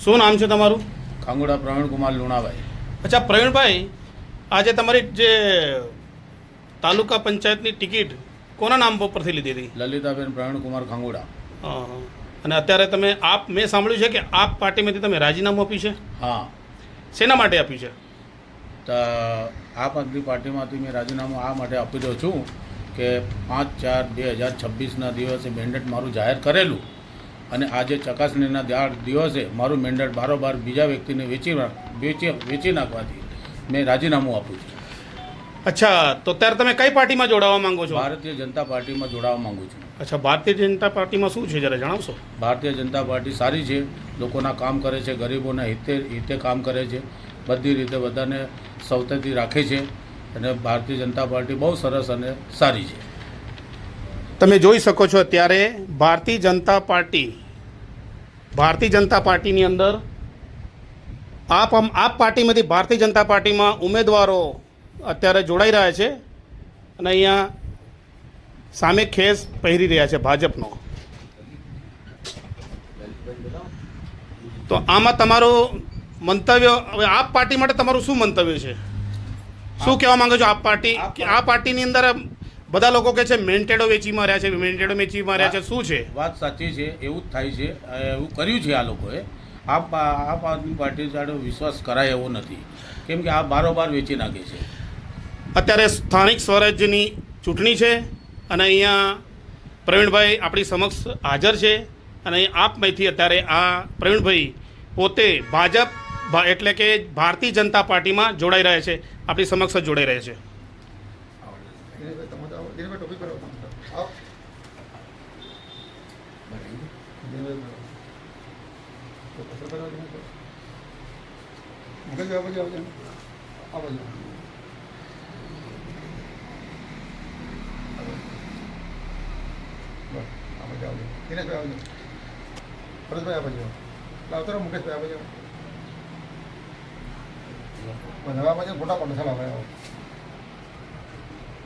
શું નામ છે તમારું? ખાંગોડા પ્રવીણકુમાર લુણાભાઈ. અચ્છા પ્રવીણભાઈ, આજે તમારી જે તાલુકા પંચાયતની ટિકિટ કોના નામ પરથી લીધી હતી? લલિતાબેન પ્રવીણકુમાર ખાંગોડા. હા. અને અત્યારે તમે મેં સાંભળ્યું છે કે આપ પાર્ટીમાંથી તમે રાજીનામું આપ્યું છે. હા. શેના માટે આપ્યું છે? તો આપ આદમી પાર્ટીમાંથી મેં રાજીનામું આ માટે આપી દઉં છું કે 5/4/2026ના દિવસે મેન્ડેટ મારું જાહેર કરેલું અને આજે ચકાસણીના દિવસે મારું મેન્ડેટ બારોબાર બીજા વ્યક્તિને વેચી નાખવાથી મેં રાજીનામું આપું છું. અચ્છા, તો ત્યારે તમે કઈ પાર્ટીમાં જોડાવા માંગો છો? ભારતીય જનતા પાર્ટીમાં જોડાવા માંગુ છું. અચ્છા, ભારતીય જનતા પાર્ટીમાં શું છે જરા જણાવશો? ભારતીય જનતા પાર્ટી સારી છે, લોકોના કામ કરે છે, ગરીબોના હિતે કામ કરે છે, બધી રીતે બધાને સવતેથી રાખે છે અને ભારતીય જનતા પાર્ટી બહુ સરસ અને સારી છે. તમે જોઈ શકો છો અત્યારે ભારતીય જનતા પાર્ટીની અંદર આપ પાર્ટીમાંથી ભારતીય જનતા પાર્ટીમાં ઉમેદવારો અત્યારે જોડાઈ રહ્યા છે અને અહીંયા સામે ખેસ પહેરી રહ્યા છે ભાજપનો. તો આમાં તમારું મંતવ્ય, હવે આપ પાર્ટી માટે તમારું શું મંતવ્ય છે? શું કહેવા માંગો છો? આ પાર્ટીની અંદર બધા લોકો કહે છે મેન્ટેડો વેચી માર્યા છે, શું છે? વાત સાચી છે, એવું જ થાય છે, એવું કર્યું છે આ લોકોએ. આપ આદમી પાર્ટી સાથે વિશ્વાસ કરાય એવો નથી, કેમ કે આ બારોબાર વેચી નાખે છે. અત્યારે સ્થાનિક સ્વરાજ્યની ચૂંટણી છે અને અહીંયા પ્રવીણભાઈ આપણી સમક્ષ હાજર છે અને આપમાંથી અત્યારે આ પ્રવીણભાઈ પોતે ભાજપ એટલે કે ભારતીય જનતા પાર્ટીમાં જોડાઈ રહ્યા છે, આપણી સમક્ષ જોડાઈ રહ્યા છે. ભરતભાઈ આપજો, લાવતો મુકેશભાઈ આપજો, ફોટા પડે ચાલો ભાઈ.